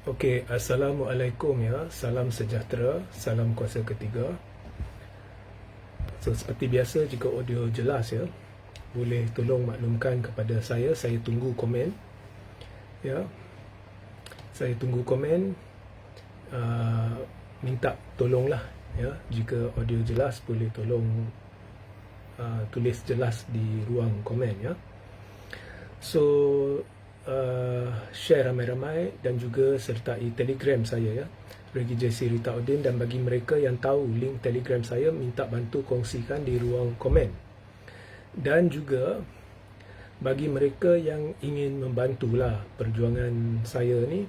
Okey, Assalamualaikum ya. Salam sejahtera, salam kuasa ketiga. So, seperti biasa, jika audio jelas ya, boleh tolong maklumkan kepada saya tunggu komen. Ya, saya tunggu komen. Minta tolonglah ya, jika audio jelas boleh tolong tulis jelas di ruang komen ya. So, share ramai-ramai dan juga sertai Telegram saya ya, Regi JC Rita Udin, dan bagi mereka yang tahu link Telegram saya, minta bantu kongsikan di ruang komen. Dan juga bagi mereka yang ingin membantulah perjuangan saya ni,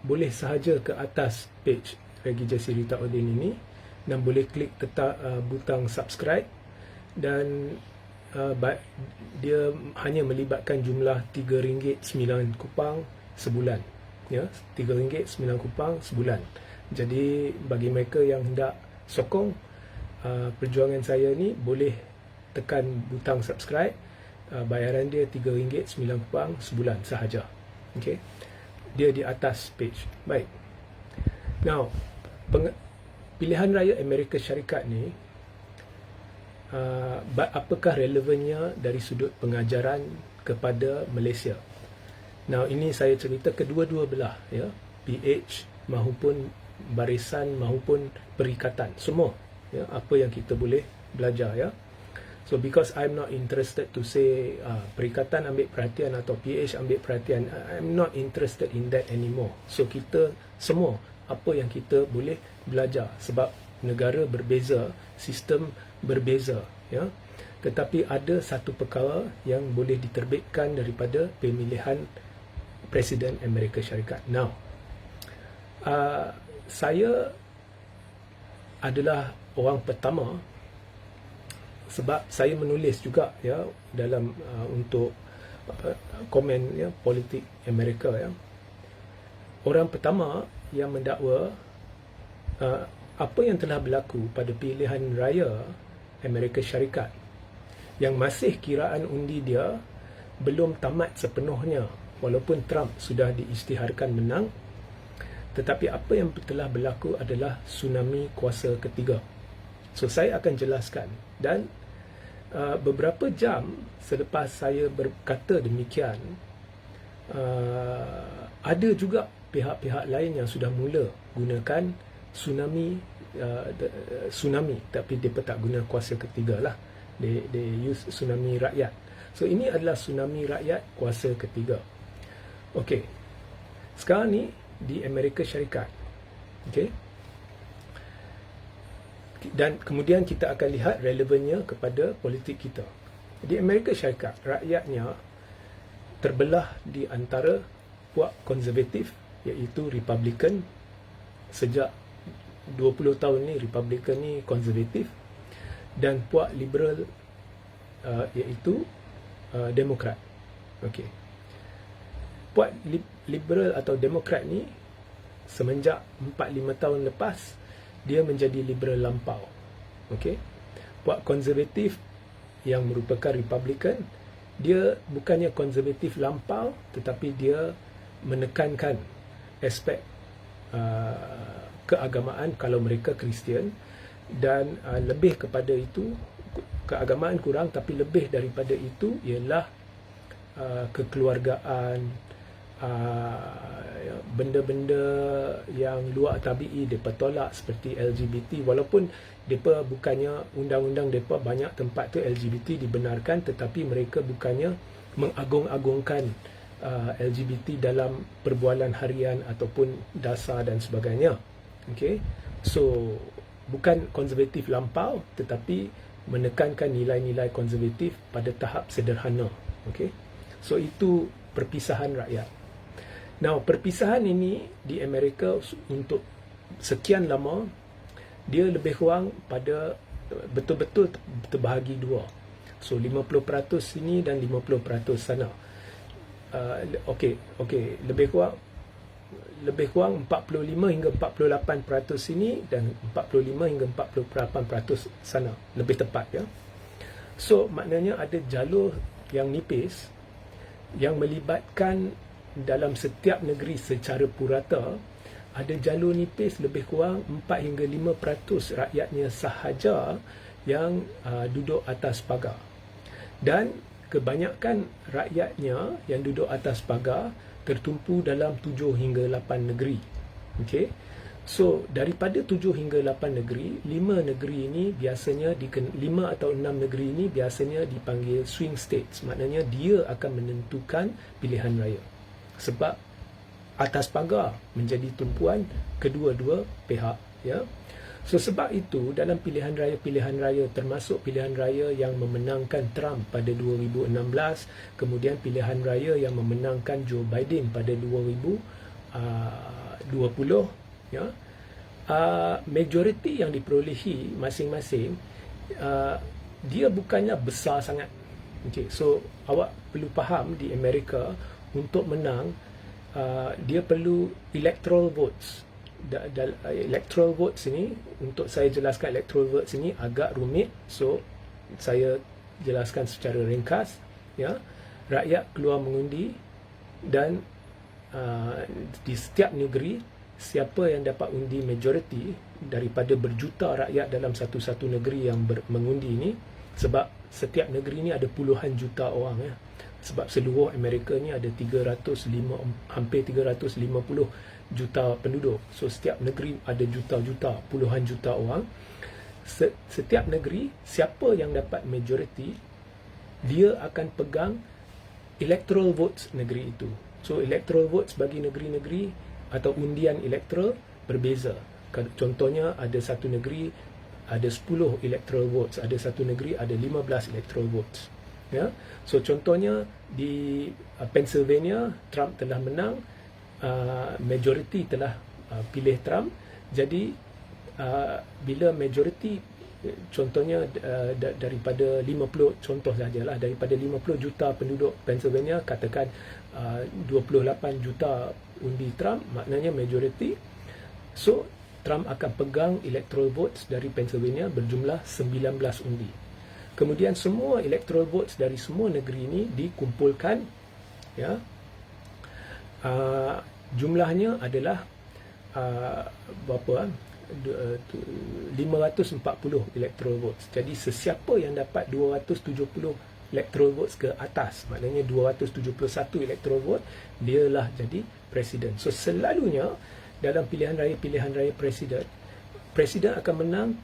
boleh sahaja ke atas page Regi JC Rita Udin ini dan boleh klik butang subscribe, dan dia hanya melibatkan jumlah RM3.9 sebulan ya, RM3.9 sebulan. Jadi bagi mereka yang hendak sokong perjuangan saya ni, boleh tekan butang subscribe. Bayaran dia RM3.9 sebulan sahaja. Okey, dia di atas page. Baik, now pilihan raya Amerika Syarikat ni, apakah relevannya dari sudut pengajaran kepada Malaysia? Now, ini saya cerita kedua-dua belah ya, PH maupun barisan maupun perikatan, semua ya, apa yang kita boleh belajar ya. So because I'm not interested to say perikatan ambil perhatian atau PH ambil perhatian, I'm not interested in that anymore. So kita semua, apa yang kita boleh belajar, sebab negara berbeza, sistem berbeza ya, tetapi ada satu perkara yang boleh diterbitkan daripada pemilihan Presiden Amerika Syarikat. Now, saya adalah orang pertama, sebab saya menulis juga ya dalam untuk komen ya, politik Amerika ya, orang pertama yang mendakwa apa yang telah berlaku pada pilihan raya Amerika Syarikat, yang masih kiraan undi dia belum tamat sepenuhnya walaupun Trump sudah diisytiharkan menang, tetapi apa yang telah berlaku adalah tsunami kuasa ketiga. So saya akan jelaskan, dan beberapa jam selepas saya berkata demikian, ada juga pihak-pihak lain yang sudah mula gunakan tsunami, tapi dia tak guna kuasa ketiga lah, they use tsunami rakyat. So ini adalah tsunami rakyat kuasa ketiga. Okey, sekarang ni di Amerika Syarikat, okey, dan kemudian kita akan lihat relevannya kepada politik kita. Di Amerika Syarikat, rakyatnya terbelah di antara puak konservatif, iaitu Republican. Sejak 20 tahun ni Republican ni konservatif, dan puak liberal iaitu Demokrat. Okey, puak liberal atau Demokrat ni semenjak 4-5 tahun lepas dia menjadi liberal lampau. Okey, puak konservatif yang merupakan Republican, dia bukannya konservatif lampau, tetapi dia menekankan aspek keagamaan kalau mereka Kristian, dan lebih kepada itu, keagamaan kurang, tapi lebih daripada itu ialah kekeluargaan, benda-benda yang luar tabi'i mereka tolak, seperti LGBT. Walaupun mereka bukannya, undang-undang mereka banyak tempat tu LGBT dibenarkan, tetapi mereka bukannya mengagung-agungkan LGBT dalam perbualan harian ataupun dasar dan sebagainya. Okay, so bukan konservatif lampau, tetapi menekankan nilai-nilai konservatif pada tahap sederhana. Okay, so itu perpisahan rakyat. Now, perpisahan ini di Amerika untuk sekian lama, dia lebih kurang pada betul-betul terbahagi dua. So 50% sini dan 50% sana. Okey, lebih kurang 45 hingga 48% sini dan 45 hingga 48% sana, lebih tepat ya. So maknanya ada jalur yang nipis yang melibatkan dalam setiap negeri secara purata, ada jalur nipis lebih kurang 4 hingga 5% rakyatnya sahaja yang duduk atas pagar. Dan kebanyakan rakyatnya yang duduk atas pagar tertumpu dalam 7 hingga 8 negeri. Okey. So, daripada 7 hingga 8 negeri, 5 negeri ini biasanya 5 atau 6 negeri ini biasanya dipanggil swing states. Maknanya dia akan menentukan pilihan raya. Sebab atas pagar menjadi tumpuan kedua-dua pihak, ya. So sebab itu dalam pilihan raya termasuk pilihan raya yang memenangkan Trump pada 2016, kemudian pilihan raya yang memenangkan Joe Biden pada 2020, ya. Majoriti yang diperolehi masing-masing dia bukannya besar sangat. Okay, so awak perlu faham di Amerika untuk menang dia perlu electoral votes. Electoral votes ini, untuk saya jelaskan electoral votes ini agak rumit, so saya jelaskan secara ringkas, ya. Rakyat keluar mengundi dan di setiap negeri siapa yang dapat undi majoriti daripada berjuta rakyat dalam satu-satu negeri yang mengundi ini, sebab setiap negeri ini ada puluhan juta orang, ya. Sebab seluruh Amerika ni ada hampir 350 juta penduduk. So setiap negeri ada juta-juta, puluhan juta orang. Setiap negeri, siapa yang dapat majority, dia akan pegang electoral votes negeri itu. So electoral votes bagi negeri-negeri atau undian elektoral berbeza. Contohnya ada satu negeri ada 10 electoral votes, ada satu negeri ada 15 electoral votes, ya. So contohnya di Pennsylvania, Trump telah menang, majority telah pilih Trump. Jadi bila majority, contohnya daripada 50, contoh sajalah, daripada 50 juta penduduk Pennsylvania, katakan 28 juta undi Trump, maknanya majority. So Trump akan pegang electoral votes dari Pennsylvania berjumlah 19 undi. Kemudian semua electoral votes dari semua negeri ini dikumpulkan, ya. Jumlahnya adalah berapa? 540 electoral votes. Jadi sesiapa yang dapat 270 electoral votes ke atas, maknanya 271 electoral vote, dialah jadi presiden. So selalunya dalam pilihan raya presiden akan menang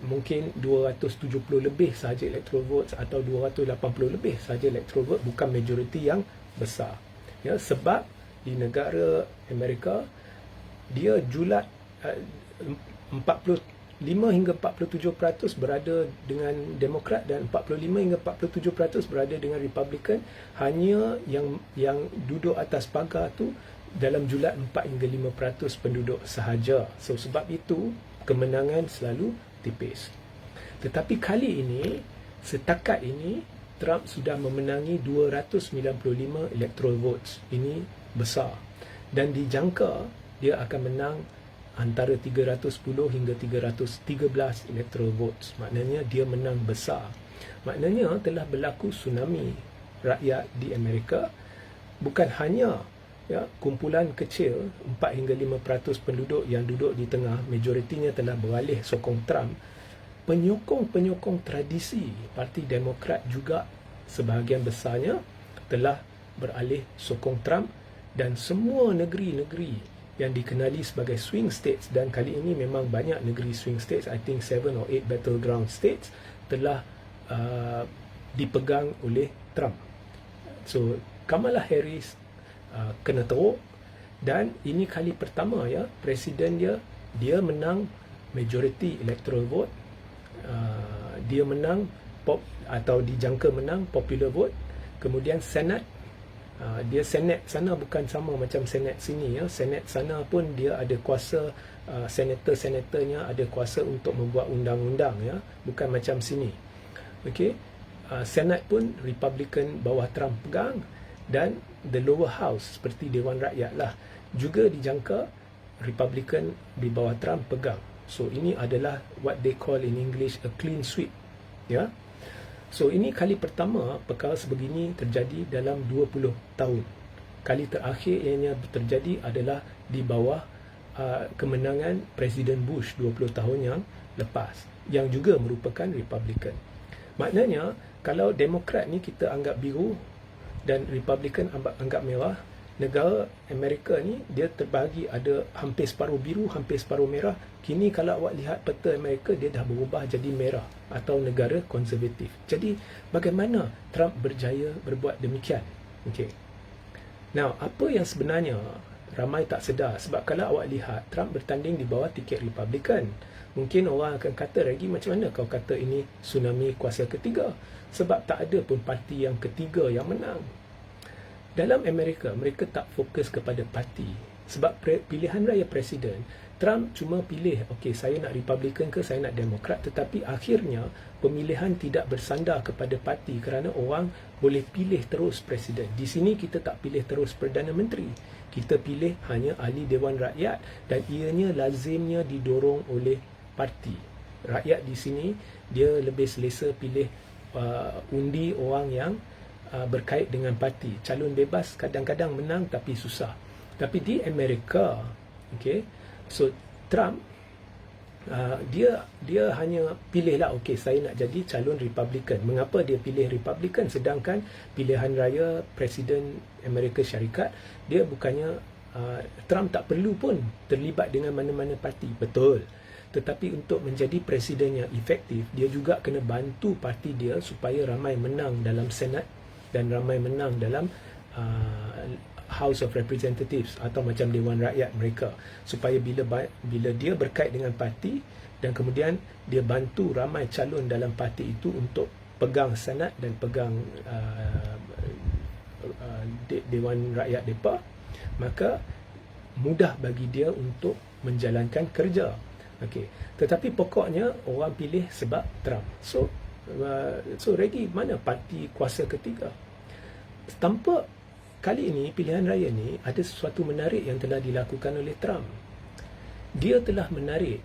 mungkin 270 lebih sahaja electoral votes atau 280 lebih sahaja electoral vote, bukan majoriti yang besar, ya. Sebab di negara Amerika dia julat 45 hingga 47% berada dengan Demokrat dan 45 hingga 47% berada dengan Republican. Hanya yang duduk atas pagar tu dalam julat 4 hingga 5% penduduk sahaja. So sebab itu kemenangan selalu tipis. Tetapi kali ini, setakat ini, Trump sudah memenangi 295 electoral votes. Ini besar. Dan dijangka dia akan menang antara 310 hingga 313 electoral votes. Maknanya dia menang besar. Maknanya telah berlaku tsunami rakyat di Amerika. Bukan hanya, ya, kumpulan kecil 4 hingga 5% penduduk yang duduk di tengah, majoritinya telah beralih sokong Trump. Penyokong-penyokong tradisi Parti Demokrat juga sebahagian besarnya telah beralih sokong Trump. Dan semua negeri-negeri yang dikenali sebagai swing states, dan kali ini memang banyak negeri swing states, I think 7 or 8 battleground states telah dipegang oleh Trump. So Kamala Harris kena teruk, dan ini kali pertama, ya, presiden dia menang majority electoral vote, dia menang atau dijangka menang popular vote. Kemudian Senat, dia Senat sana bukan sama macam Senat sini, ya. Senat sana pun dia ada kuasa, senator-senatornya ada kuasa untuk membuat undang-undang, ya, bukan macam sini. Okey, Senat pun Republican bawah Trump pegang, dan the lower house seperti Dewan Rakyat lah juga dijangka Republican di bawah Trump pegang. So ini adalah what they call in English a clean sweep, ya. So ini kali pertama perkara sebegini terjadi dalam 20 tahun. Kali terakhir ianya terjadi adalah di bawah kemenangan Presiden Bush 20 tahun yang lepas, yang juga merupakan Republican. Maknanya kalau Demokrat ni kita anggap biru dan Republican anggap merah, negara Amerika ni dia terbahagi ada hampir separuh biru, hampir separuh merah. Kini kalau awak lihat peta Amerika, dia dah berubah jadi merah atau negara konservatif. Jadi bagaimana Trump berjaya berbuat demikian? Okey. Now, apa yang sebenarnya ramai tak sedar, sebab kalau awak lihat Trump bertanding di bawah tiket Republican, mungkin orang akan kata, Reggie, macam mana kau kata ini tsunami kuasa ketiga? Sebab tak ada pun parti yang ketiga yang menang. Dalam Amerika, mereka tak fokus kepada parti. Sebab pilihan raya presiden, Trump cuma pilih, okey, saya nak Republican ke, saya nak Demokrat. Tetapi akhirnya, pemilihan tidak bersandar kepada parti kerana orang boleh pilih terus presiden. Di sini kita tak pilih terus Perdana Menteri. Kita pilih hanya ahli Dewan Rakyat dan ianya lazimnya didorong oleh parti. Rakyat di sini, dia lebih selesa pilih undi orang yang berkait dengan parti. Calon bebas kadang-kadang menang tapi susah. Tapi di Amerika, okay, so Trump dia hanya pilihlah, okey, saya nak jadi calon Republican. Mengapa dia pilih Republican sedangkan pilihan raya Presiden Amerika Syarikat, dia bukannya Trump tak perlu pun terlibat dengan mana-mana parti. Betul. Tetapi untuk menjadi presiden yang efektif, dia juga kena bantu parti dia supaya ramai menang dalam Senat dan ramai menang dalam House of Representatives atau macam Dewan Rakyat mereka, supaya bila dia berkait dengan parti dan kemudian dia bantu ramai calon dalam parti itu untuk pegang Senat dan pegang Dewan Rakyat mereka, maka mudah bagi dia untuk menjalankan kerja. Okey, tetapi pokoknya orang pilih sebab Trump. So Reggie, mana parti kuasa ketiga? Tanpa kali ini, pilihan raya ni, ada sesuatu menarik yang telah dilakukan oleh Trump. Dia telah menarik,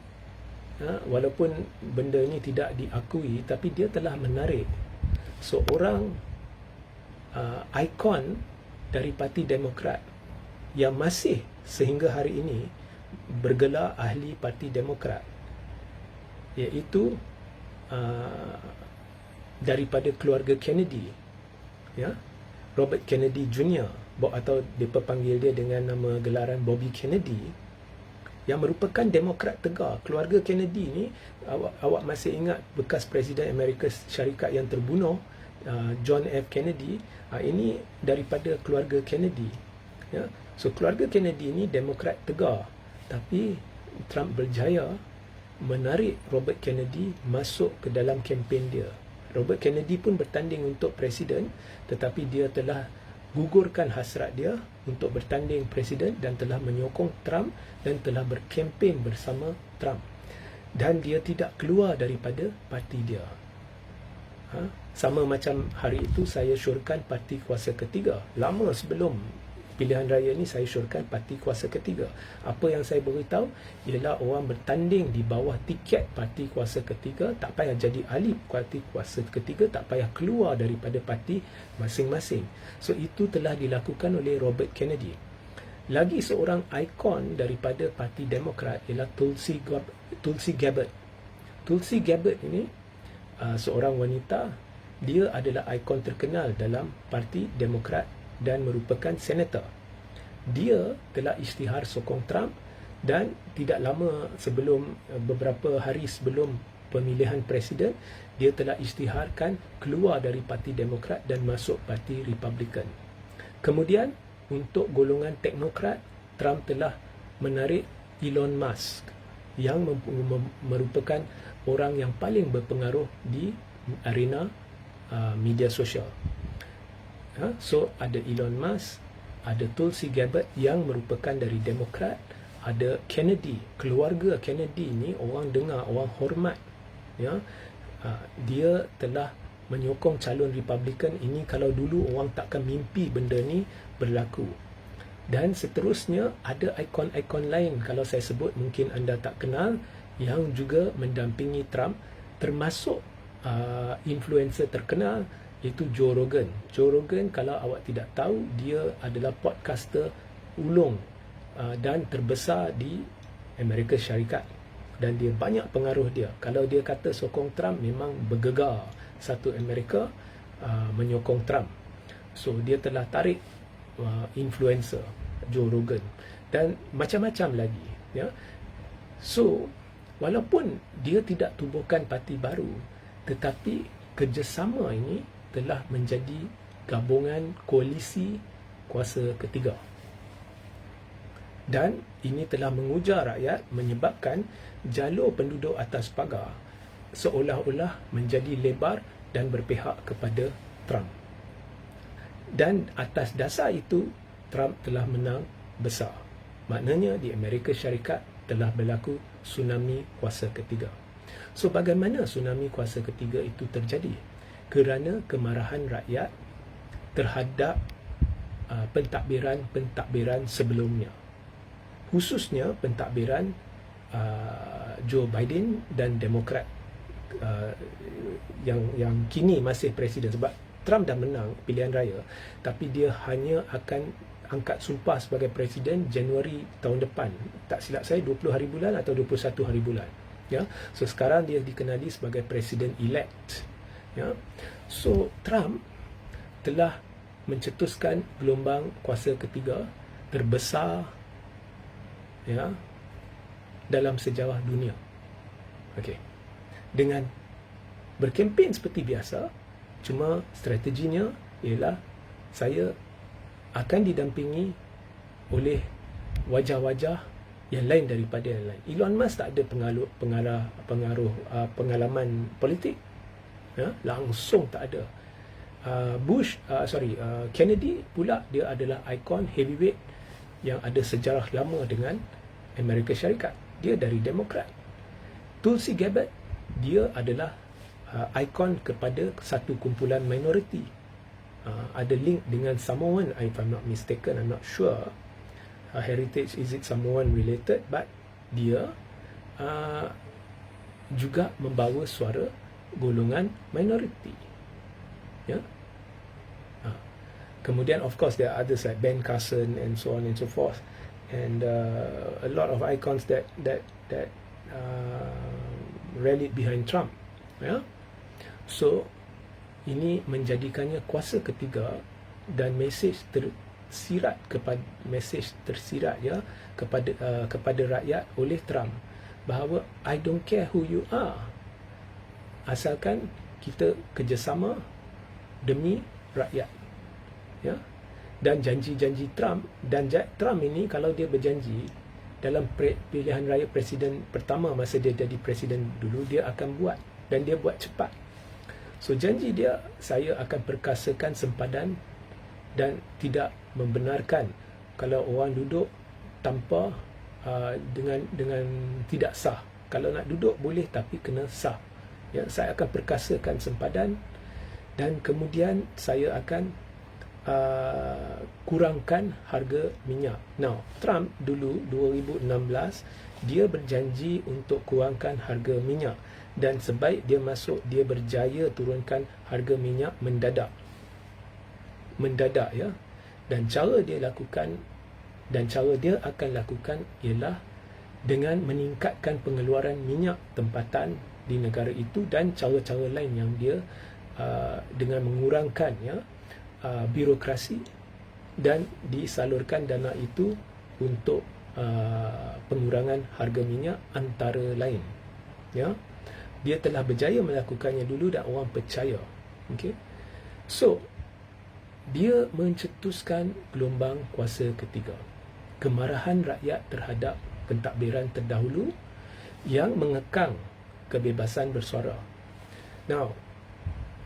walaupun benda ini tidak diakui, tapi dia telah menarik seorang ikon dari Parti Demokrat yang masih sehingga hari ini bergelar ahli Parti Demokrat, iaitu daripada keluarga Kennedy, ya, Robert Kennedy Jr. atau mereka panggil dia dengan nama gelaran Bobby Kennedy, yang merupakan Demokrat tegar. Keluarga Kennedy ni, awak masih ingat bekas Presiden Amerika Syarikat yang terbunuh, John F. Kennedy, ini daripada keluarga Kennedy, ya. So keluarga Kennedy ni Demokrat tegar, tapi Trump berjaya menarik Robert Kennedy masuk ke dalam kempen dia. Robert Kennedy pun bertanding untuk presiden, tetapi dia telah gugurkan hasrat dia untuk bertanding presiden dan telah menyokong Trump dan telah berkempen bersama Trump. Dan dia tidak keluar daripada parti dia. Sama macam hari itu saya syorkan parti kuasa ketiga. Lama sebelum pilihan raya ni saya syorkan parti kuasa ketiga. Apa yang saya beritahu ialah orang bertanding di bawah tiket parti kuasa ketiga, tak payah jadi ahli parti kuasa ketiga, tak payah keluar daripada parti masing-masing. So itu telah dilakukan oleh Robert Kennedy. Lagi seorang ikon daripada Parti Demokrat ialah Tulsi Gabbard. Tulsi Gabbard ini seorang wanita. Dia adalah ikon terkenal dalam Parti Demokrat dan merupakan senator. Dia telah isytihar sokong Trump dan tidak lama sebelum, beberapa hari sebelum pemilihan presiden, dia telah isytiharkan keluar dari Parti Demokrat dan masuk Parti Republican. Kemudian untuk golongan teknokrat, Trump telah menarik Elon Musk yang merupakan orang yang paling berpengaruh di arena media sosial. So ada Elon Musk, ada Tulsi Gabbard yang merupakan dari Demokrat, ada Kennedy, keluarga Kennedy ni orang dengar, orang hormat, ya. Dia telah menyokong calon Republican ini. Kalau dulu orang takkan mimpi benda ni berlaku. Dan seterusnya ada ikon-ikon lain, kalau saya sebut mungkin anda tak kenal, yang juga mendampingi Trump, termasuk influencer terkenal, iaitu Joe Rogan. Joe Rogan, kalau awak tidak tahu, dia adalah podcaster ulung dan terbesar di Amerika Syarikat, dan dia banyak pengaruh dia. Kalau dia kata sokong Trump, memang bergegar satu Amerika menyokong Trump. So dia telah tarik influencer Joe Rogan dan macam-macam lagi, ya. So walaupun dia tidak tubuhkan parti baru, tetapi kerjasama ini telah menjadi gabungan koalisi kuasa ketiga. Dan ini telah mengujar rakyat, menyebabkan jalur penduduk atas pagar seolah-olah menjadi lebar dan berpihak kepada Trump. Dan atas dasar itu, Trump telah menang besar. Maknanya di Amerika Syarikat telah berlaku tsunami kuasa ketiga. So bagaimana tsunami kuasa ketiga itu terjadi? Kerana kemarahan rakyat terhadap pentadbiran-pentadbiran sebelumnya. Khususnya pentadbiran Joe Biden dan Demokrat yang kini masih presiden, sebab Trump dah menang pilihan raya, tapi dia hanya akan angkat sumpah sebagai presiden Januari tahun depan. Tak silap saya 20 hari bulan atau 21 hari bulan. Ya. So sekarang dia dikenali sebagai presiden elect. Ya. So Trump telah mencetuskan gelombang kuasa ketiga terbesar, ya, dalam sejarah dunia. Okey. Dengan berkempen seperti biasa, cuma strateginya ialah saya akan didampingi oleh wajah-wajah yang lain daripada yang lain. Elon Musk tak ada pengalaman politik, ya, langsung tak ada. Kennedy pula, dia adalah ikon heavyweight yang ada sejarah lama dengan Amerika Syarikat. Dia dari Demokrat. Tulsi Gabbard, dia adalah ikon kepada satu kumpulan minoriti. Ada link dengan Samoan, if I'm not mistaken, I'm not sure. Heritage, is it Samoan related? But dia juga membawa suara golongan minoriti. Ya. Kemudian of course there are others like Ben Carson and so on and so forth, and a lot of icons that rallied behind Trump. Ya. So ini menjadikannya kuasa ketiga, dan mesej tersirat ya kepada rakyat oleh Trump bahawa I don't care who you are, asalkan kita kerjasama demi rakyat. Ya. Dan janji-janji Trump, dan Trump ini kalau dia berjanji dalam pilihan raya presiden pertama masa dia jadi presiden dulu, dia akan buat, dan dia buat cepat. So janji dia, saya akan perkasakan sempadan dan tidak membenarkan kalau orang duduk tanpa dengan tidak sah. Kalau nak duduk boleh, tapi kena sah. Ya, saya akan perkasakan sempadan, dan kemudian saya akan kurangkan harga minyak. Now, Trump dulu 2016 dia berjanji untuk kurangkan harga minyak, dan sebaik dia masuk, dia berjaya turunkan harga minyak mendadak, ya. Dan cara dia akan lakukan ialah dengan meningkatkan pengeluaran minyak tempatan di negara itu, dan cara-cara lain yang dia dengan mengurangkan, ya, birokrasi, dan disalurkan dana itu untuk pengurangan harga minyak antara lain. Ya, dia telah berjaya melakukannya dulu dan orang percaya. Okey. So dia mencetuskan gelombang kuasa ketiga. Kemarahan rakyat terhadap pentadbiran terdahulu yang mengekang kebebasan bersuara. Now,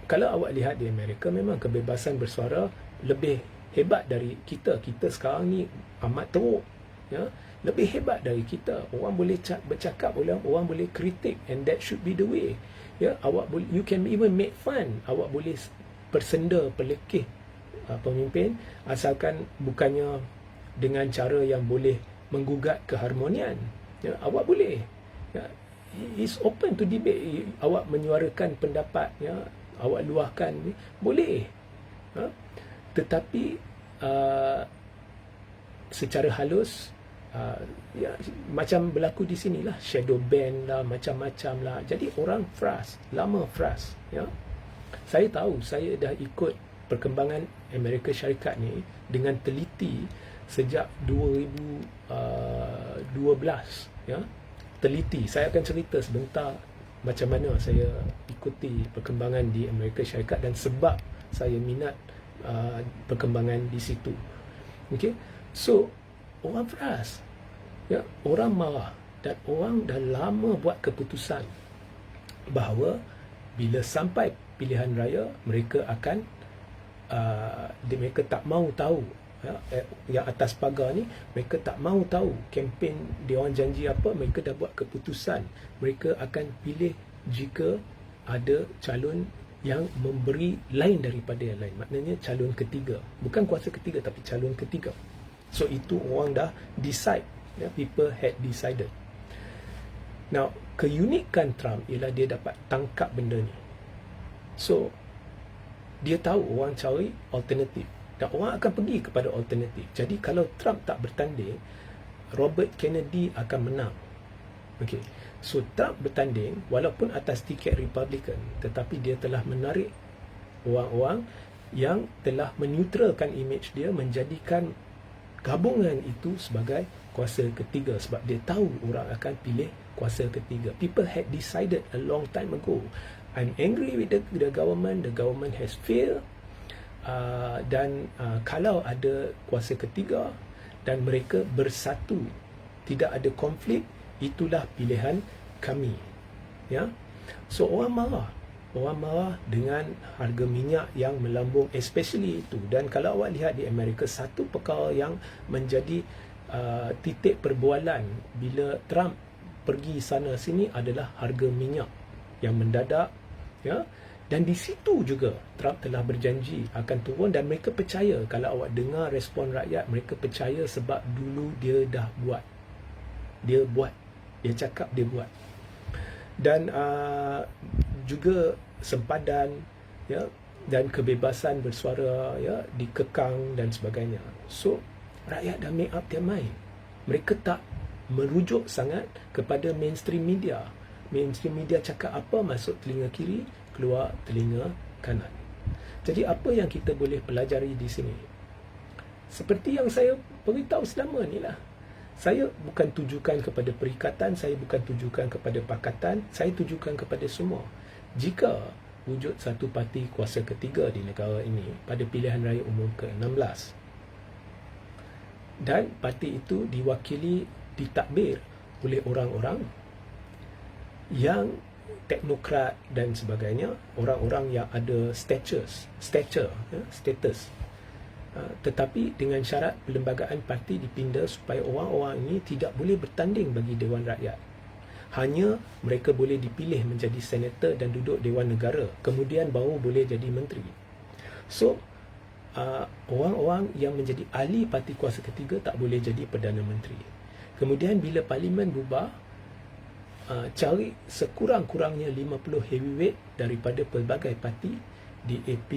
kalau awak lihat di Amerika, memang kebebasan bersuara lebih hebat dari kita. Kita sekarang ni amat teruk, ya, lebih hebat dari kita. Orang boleh bercakap, orang boleh kritik, and that should be the way. Ya, you can even make fun. Awak boleh persenda, pelekeh pemimpin, asalkan bukannya dengan cara yang boleh menggugat keharmonian. Ya, awak boleh. Ya, is open to debate. Awak menyuarakan pendapat, ya, awak luahkan, boleh. Tetapi secara halus, ya, macam berlaku di sini lah, shadow ban lah, macam-macam lah. Jadi orang lama frust, ya. Saya tahu, saya dah ikut perkembangan Amerika Syarikat ni dengan teliti sejak 2012, ya. Teliti. Saya akan cerita sebentar macam mana saya ikuti perkembangan di Amerika Syarikat dan sebab saya minat perkembangan di situ. Okay, so orang frust, ya, orang marah, dan orang dah lama buat keputusan bahawa bila sampai pilihan raya mereka akan mereka tak mahu tahu, ya, yang atas pagar ni, mereka tak mahu tahu kempen dia orang janji apa. Mereka dah buat keputusan mereka akan pilih jika ada calon yang memberi lain daripada yang lain, maknanya calon ketiga, bukan kuasa ketiga tapi calon ketiga. So itu orang dah decide, ya, people had decided. Now, keunikan Trump ialah dia dapat tangkap benda ni. So dia tahu orang cari alternatif dan orang akan pergi kepada alternatif. Jadi kalau Trump tak bertanding, Robert Kennedy akan menang. Okay. So Trump bertanding walaupun atas tiket Republican, tetapi dia telah menarik orang-orang yang telah menetralkan image dia, menjadikan gabungan itu sebagai kuasa ketiga, sebab dia tahu orang akan pilih kuasa ketiga. People had decided a long time ago. I'm angry with the government. The government has failed. Dan kalau ada kuasa ketiga dan mereka bersatu, tidak ada konflik, itulah pilihan kami, ya. So orang marah dengan harga minyak yang melambung, especially itu. Dan kalau awak lihat di Amerika, satu perkara yang menjadi titik perbualan bila Trump pergi sana sini adalah harga minyak yang mendadak, ya. Dan di situ juga Trump telah berjanji akan turun, dan mereka percaya. Kalau awak dengar respon rakyat, mereka percaya sebab dulu dia dah buat. Dia cakap dia buat. Dan juga sempadan, ya, dan kebebasan bersuara, ya, dikekang dan sebagainya. So rakyat dah make up their mind. Mereka tak merujuk sangat kepada mainstream media. Mainstream media cakap apa, masuk telinga kiri, keluar telinga kanan. Jadi apa yang kita boleh pelajari di sini? Seperti yang saya beritahu selama ni lah. Saya bukan tujukan kepada perikatan, saya bukan tujukan kepada pakatan, saya tujukan kepada semua. Jika wujud satu parti kuasa ketiga di negara ini pada pilihan raya umum ke-16, dan parti itu diwakili, ditadbir oleh orang-orang yang teknokrat dan sebagainya, orang-orang yang ada status, tetapi dengan syarat perlembagaan parti dipindah supaya orang-orang ini tidak boleh bertanding bagi Dewan Rakyat. Hanya mereka boleh dipilih menjadi senator dan duduk Dewan Negara, kemudian baru boleh jadi menteri. So orang-orang yang menjadi ahli parti kuasa ketiga tak boleh jadi Perdana Menteri. Kemudian bila parlimen bubar, cari sekurang-kurangnya 50 heavyweight daripada pelbagai parti, DAP,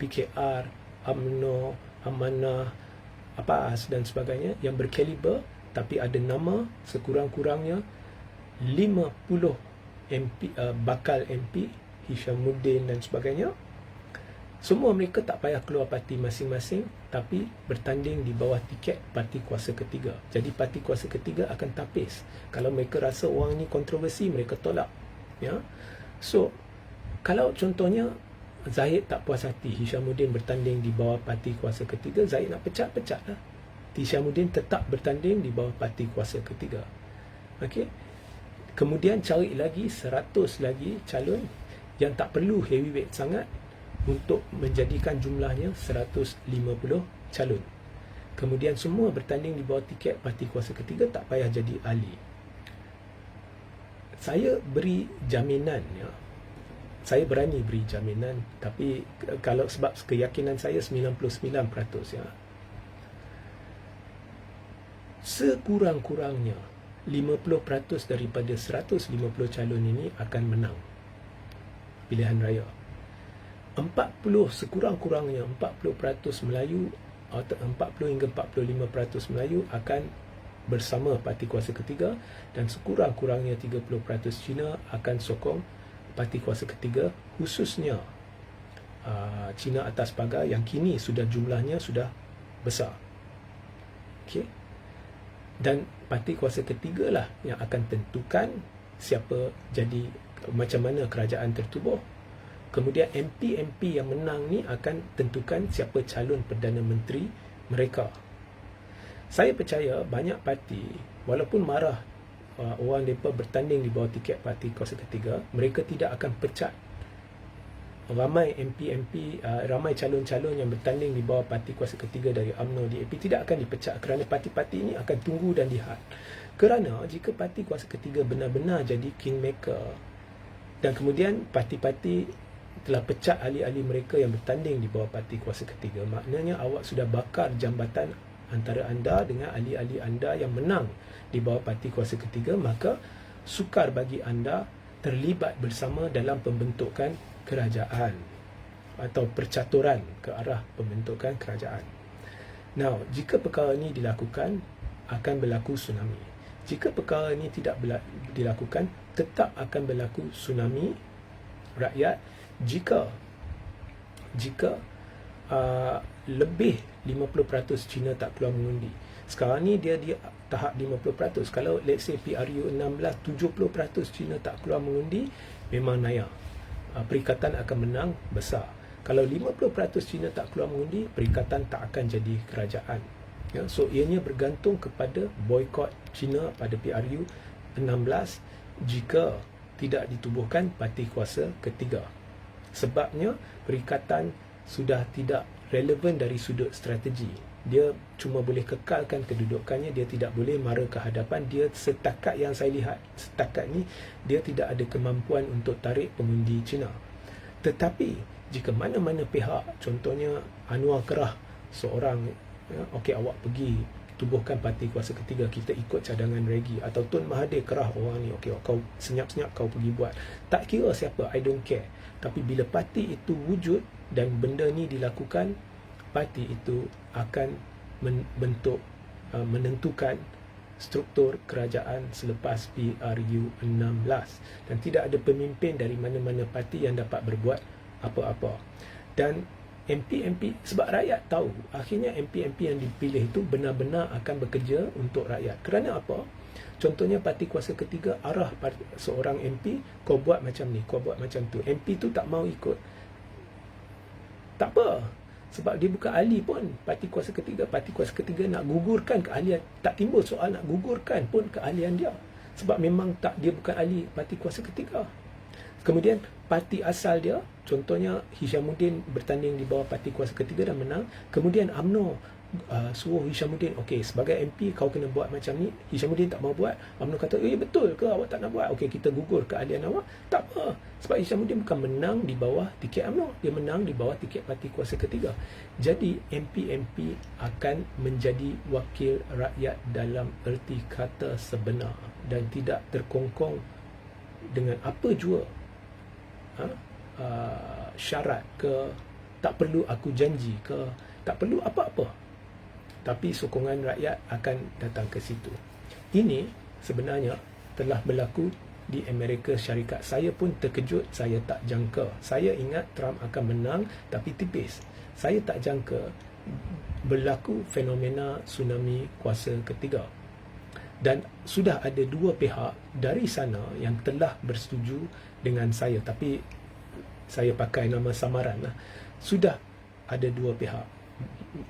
PKR, UMNO, Amanah, APAS dan sebagainya, yang berkaliber tapi ada nama sekurang-kurangnya 50 MP, bakal MP, Hishamuddin dan sebagainya. Semua mereka tak payah keluar parti masing-masing, tapi bertanding di bawah tiket parti kuasa ketiga. Jadi parti kuasa ketiga akan tapis. Kalau mereka rasa orang ni kontroversi, mereka tolak, ya. So kalau contohnya Zahid tak puas hati Hishamuddin bertanding di bawah parti kuasa ketiga, Zahid nak pecat lah. Hishamuddin tetap bertanding di bawah parti kuasa ketiga. Okey. Kemudian cari lagi 100 lagi calon yang tak perlu heavyweight sangat untuk menjadikan jumlahnya 150 calon. Kemudian semua bertanding di bawah tiket parti kuasa ketiga, tak payah jadi ahli. Saya beri jaminan, ya. Saya berani beri jaminan, tapi kalau sebab keyakinan saya 99%, ya. Sekurang-kurangnya 50% daripada 150 calon ini akan menang pilihan raya. 40 sekurang-kurangnya 40% Melayu atau 40 hingga 45% Melayu akan bersama parti kuasa ketiga, dan sekurang-kurangnya 30% Cina akan sokong parti kuasa ketiga, khususnya Cina atas pagar yang kini sudah jumlahnya sudah besar. Okey. Dan parti kuasa ketiga lah yang akan tentukan siapa jadi, macam mana kerajaan tertubuh. Kemudian MP-MP yang menang ni akan tentukan siapa calon Perdana Menteri mereka. Saya percaya banyak parti, walaupun marah orang mereka bertanding di bawah tiket parti kuasa ketiga, mereka tidak akan pecat ramai MP-MP, ramai calon-calon yang bertanding di bawah parti kuasa ketiga dari UMNO, DAP tidak akan dipecat, kerana parti-parti ini akan tunggu dan lihat. Kerana jika parti kuasa ketiga benar-benar jadi kingmaker, dan kemudian parti-parti telah pecat ahli-ahli mereka yang bertanding di bawah parti kuasa ketiga, maknanya awak sudah bakar jambatan antara anda dengan ahli-ahli anda yang menang di bawah parti kuasa ketiga, maka sukar bagi anda terlibat bersama dalam pembentukan kerajaan atau percaturan ke arah pembentukan kerajaan. Now, jika perkara ini dilakukan, akan berlaku tsunami. Jika perkara ini tidak dilakukan, tetap akan berlaku tsunami rakyat jika lebih 50% Cina tak keluar mengundi. Sekarang ni dia di tahap 50%. Kalau let's say PRU 16, 70% Cina tak keluar mengundi, memang naya. Perikatan akan menang besar. Kalau 50% Cina tak keluar mengundi, perikatan tak akan jadi kerajaan. Ya, so ianya bergantung kepada boykot Cina pada PRU 16 jika tidak ditubuhkan parti kuasa ketiga. Sebabnya perikatan sudah tidak relevan dari sudut strategi. Dia cuma boleh kekalkan kedudukannya, dia tidak boleh mara ke hadapan. Dia setakat yang saya lihat, setakat ni dia tidak ada kemampuan untuk tarik pengundi Cina. Tetapi jika mana-mana pihak, contohnya Anwar Kerah seorang, ya, okey, awak pergi tubuhkan parti kuasa ketiga, kita ikut cadangan regi, atau Tun Mahathir Kerah orang ni, okey, kau senyap-senyap kau pergi buat, tak kira siapa, I don't care. Tapi bila parti itu wujud dan benda ni dilakukan, parti itu akan menentukan struktur kerajaan selepas PRU 16, dan tidak ada pemimpin dari mana-mana parti yang dapat berbuat apa-apa. Dan MP-MP, sebab rakyat tahu akhirnya MP-MP yang dipilih itu benar-benar akan bekerja untuk rakyat. Kerana apa? Contohnya parti kuasa ketiga arah seorang MP, kau buat macam ni, kau buat macam tu. MP tu tak mau ikut, tak apa, sebab dia bukan ahli pun parti kuasa ketiga. Parti kuasa ketiga nak gugurkan keahlian, tak timbul soal nak gugurkan pun keahlian dia, sebab memang tak, dia bukan ahli parti kuasa ketiga. Kemudian parti asal dia, contohnya Hishamuddin bertanding di bawah parti kuasa ketiga dan menang. Kemudian UMNO suruh Hishamuddin, okey, sebagai MP kau kena buat macam ni. Hishamuddin tak mau buat. UMNO kata, betul ke awak tak nak buat? Okey, kita gugur keahlian awak. Tak apa, sebab Hishamuddin bukan menang di bawah tiket UMNO, dia menang di bawah tiket parti kuasa ketiga. Jadi MP-MP akan menjadi wakil rakyat dalam erti kata sebenar, dan tidak terkongkong dengan apa jua syarat ke, tak perlu aku janji ke, tak perlu apa-apa, tapi sokongan rakyat akan datang ke situ. Ini sebenarnya telah berlaku di Amerika Syarikat. Saya pun terkejut, saya tak jangka. Saya ingat Trump akan menang, tapi tipis. Saya tak jangka berlaku fenomena tsunami kuasa ketiga. Dan sudah ada dua pihak dari sana yang telah bersetuju dengan saya, tapi saya pakai nama samaran lah. Sudah ada dua pihak,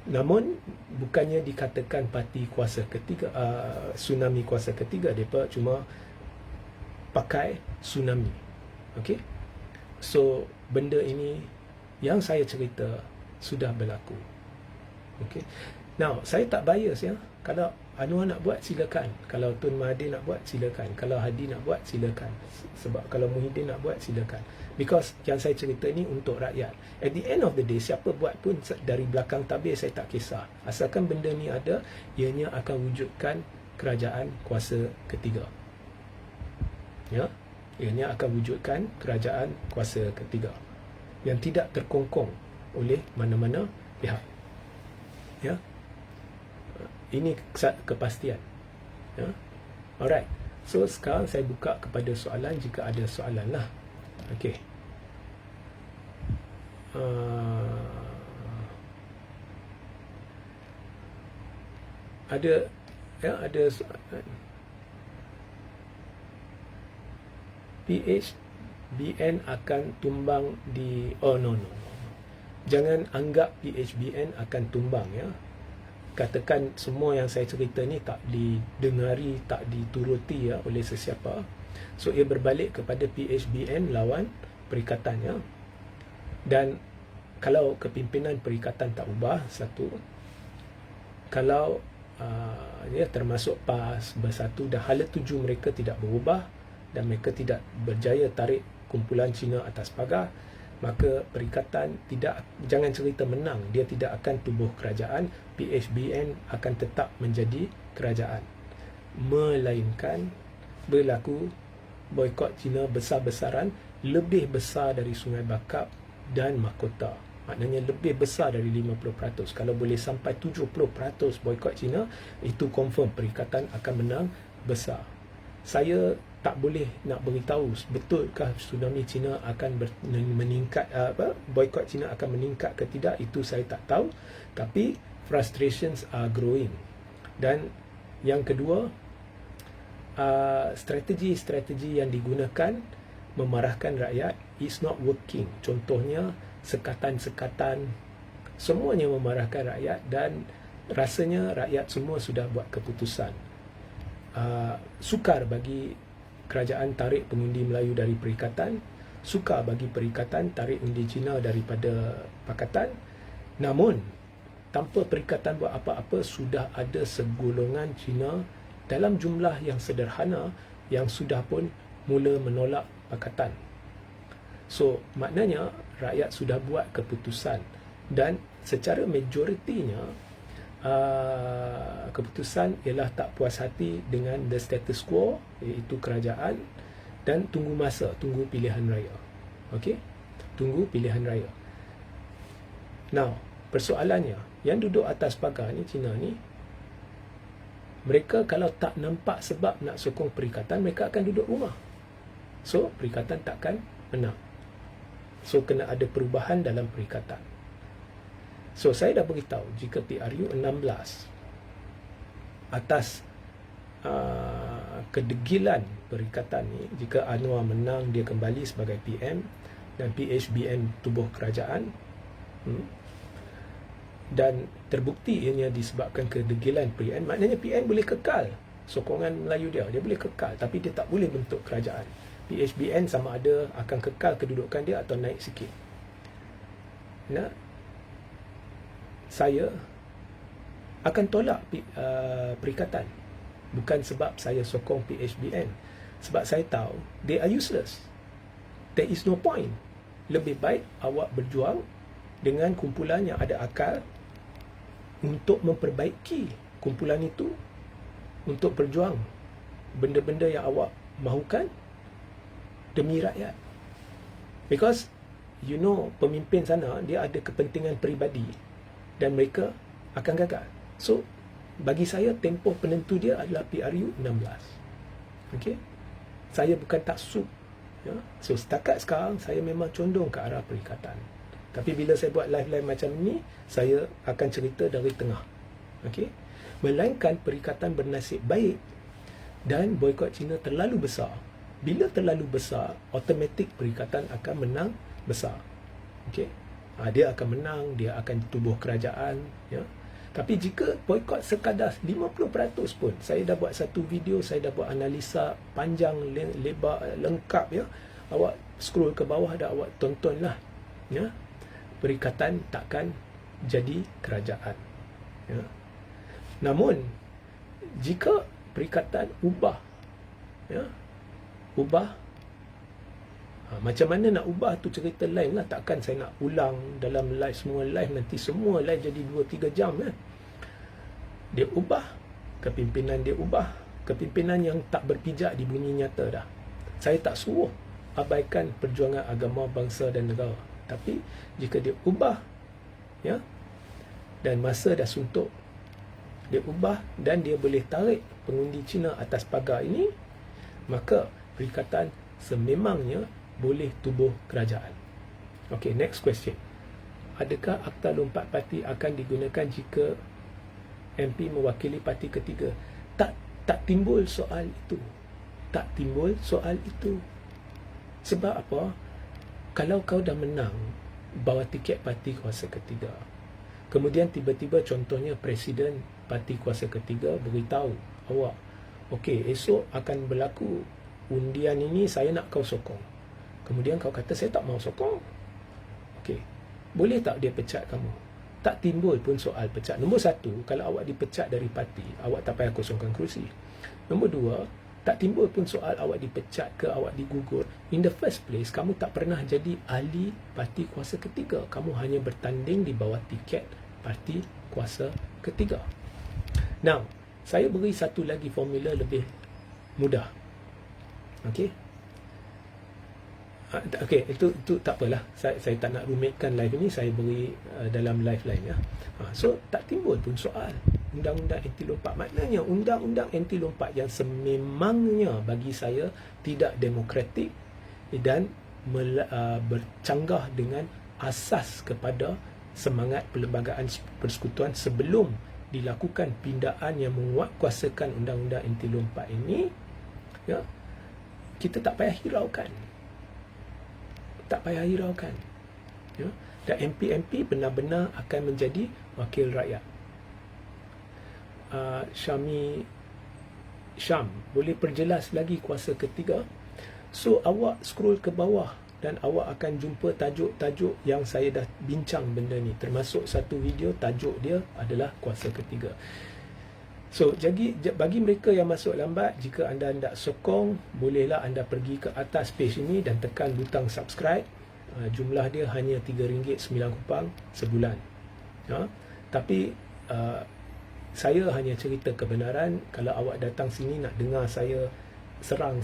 namun bukannya dikatakan parti kuasa ketiga, tsunami kuasa ketiga, mereka cuma pakai tsunami. Okay, so benda ini yang saya cerita sudah berlaku. Okay, now saya tak bias ya. Kalau Anwar nak buat, silakan. Kalau Tun Mahathir nak buat, silakan. Kalau Hadi nak buat, silakan. Sebab kalau Muhyiddin nak buat, silakan. Because yang saya cerita ni untuk rakyat. At the end of the day, siapa buat pun dari belakang tabir saya tak kisah. Asalkan benda ni ada, ianya akan wujudkan kerajaan kuasa ketiga. Ya, ianya akan wujudkan kerajaan kuasa ketiga yang tidak terkongkong oleh mana-mana pihak. Ya, ini kepastian. Ya, alright. So sekarang saya buka kepada soalan jika ada soalan lah. Okey. Ada PHBN akan tumbang di no. Jangan anggap PHBN akan tumbang, ya. Katakan semua yang saya cerita ni tak didengari, tak dituruti, ya, oleh sesiapa. So ia berbalik kepada PHBN lawan perikatan, ya. Dan kalau kepimpinan perikatan tak ubah, satu, kalau termasuk PAS, Bersatu dan Hala Tuju mereka tidak berubah dan mereka tidak berjaya tarik kumpulan Cina atas pagar, maka perikatan jangan cerita menang, dia tidak akan tubuh kerajaan. PHBN akan tetap menjadi kerajaan, melainkan berlaku boikot Cina besar-besaran, lebih besar dari Sungai Bakap dan Mahkota. Maknanya lebih besar dari 50%. Kalau boleh sampai 70% boikot Cina, itu confirm perikatan akan menang besar. Saya tak boleh nak beritahu betulkah tsunami Cina akan meningkat, boikot Cina akan meningkat ke tidak, itu saya tak tahu. Tapi frustrations are growing. Dan yang kedua, strategi-strategi yang digunakan memarahkan rakyat is not working. Contohnya sekatan-sekatan, semuanya memarahkan rakyat dan rasanya rakyat semua sudah buat keputusan. Sukar bagi kerajaan tarik pengundi Melayu dari perikatan, sukar bagi perikatan tarik undi Cina daripada pakatan. Namun tanpa perikatan buat apa-apa, sudah ada segolongan Cina dalam jumlah yang sederhana yang sudah pun mula menolak pakatan. So maknanya rakyat sudah buat keputusan dan secara majoritinya keputusan ialah tak puas hati dengan the status quo, iaitu kerajaan, dan tunggu masa, tunggu pilihan raya. Okey, tunggu pilihan raya. Now, persoalannya, yang duduk atas pagar ni, Cina ni, mereka kalau tak nampak sebab nak sokong perikatan, mereka akan duduk rumah. So perikatan takkan menang. So kena ada perubahan dalam perikatan. So saya dah beritahu, jika PRU 16 atas kedegilan perikatan ni, jika Anwar menang, dia kembali sebagai PM dan PHBN tubuh kerajaan, dan terbukti ianya disebabkan kedegilan PN, maknanya PN boleh kekal sokongan Melayu dia boleh kekal, tapi dia tak boleh bentuk kerajaan. PHBN sama ada akan kekal kedudukan dia atau naik sikit. Nah, saya akan tolak perikatan, bukan sebab saya sokong PHBN, sebab saya tahu they are useless. There is no point. Lebih baik awak berjuang dengan kumpulan yang ada akal untuk memperbaiki kumpulan itu, untuk berjuang benda-benda yang awak mahukan demi rakyat. Because you know, pemimpin sana dia ada kepentingan peribadi dan mereka akan gagal. So bagi saya tempoh penentu dia adalah PRU 16. Okey, saya bukan taksub, ya. So setakat sekarang saya memang condong ke arah perikatan. Tapi bila saya buat live-live macam ni, saya akan cerita dari tengah. Okey, melainkan perikatan bernasib baik dan boikot Cina terlalu besar. Bila terlalu besar, automatik perikatan akan menang besar. Okey, dia akan menang, dia akan tubuh kerajaan, ya. Tapi jika boikot sekadar 50% pun, saya dah buat satu video, saya dah buat analisa panjang, lebar, lengkap, ya. Awak scroll ke bawah dah, awak tontonlah, ya. Perikatan takkan jadi kerajaan, ya. Namun jika perikatan ubah, ya, ubah, macam mana nak ubah tu cerita lain lah. Takkan saya nak ulang dalam live, semua live nanti semua live jadi 2-3 jam, kan. Dia ubah kepimpinan dia ubah, kepimpinan yang tak berpijak di bumi nyata dah. Saya tak suruh abaikan perjuangan agama, bangsa dan negara, tapi jika dia ubah, ya, dan masa dah suntuk, dia ubah dan dia boleh tarik pengundi Cina atas pagar ini, maka perikatan sememangnya boleh tubuh kerajaan. Okay, next question. Adakah Akta Lompat Parti akan digunakan jika MP mewakili parti ketiga? Tak timbul soal itu. Tak timbul soal itu. Sebab apa? Kalau kau dah menang bawa tiket parti kuasa ketiga, kemudian tiba-tiba contohnya Presiden parti kuasa ketiga beritahu awak, okey, esok akan berlaku undian ini, saya nak kau sokong. Kemudian kau kata saya tak mau sokong. Okey, boleh tak dia pecat kamu? Tak timbul pun soal pecat. Nombor satu, kalau awak dipecat dari parti, awak tak payah kosongkan kerusi. Nombor dua, tak timbul pun soal awak dipecat ke awak digugur. In the first place, kamu tak pernah jadi ahli parti kuasa ketiga. Kamu hanya bertanding di bawah tiket parti kuasa ketiga. Now, saya beri satu lagi formula lebih mudah. Okey. Okey, itu tak apalah. Saya tak nak rumitkan live ini, saya beri dalam live lain ya. So tak timbul pun soal undang-undang anti lompat. Maknanya undang-undang anti lompat yang sememangnya bagi saya tidak demokratik dan bercanggah dengan asas kepada semangat perlembagaan persekutuan sebelum dilakukan pindaan yang menguatkuasakan undang-undang anti lompat ini, ya, kita tak payah hiraukan. Tak payah hiraukan. Ya? Dan MP-MP benar-benar akan menjadi wakil rakyat. Syam, boleh perjelas lagi kuasa ketiga? So, awak scroll ke bawah dan awak akan jumpa tajuk-tajuk yang saya dah bincang benda ni. Termasuk satu video, tajuk dia adalah kuasa ketiga. So, jadi bagi mereka yang masuk lambat, jika anda hendak sokong, bolehlah anda pergi ke atas page ini dan tekan butang subscribe. Jumlah dia hanya RM3.9 sebulan. Tapi saya hanya cerita kebenaran. Kalau awak datang sini nak dengar saya serang,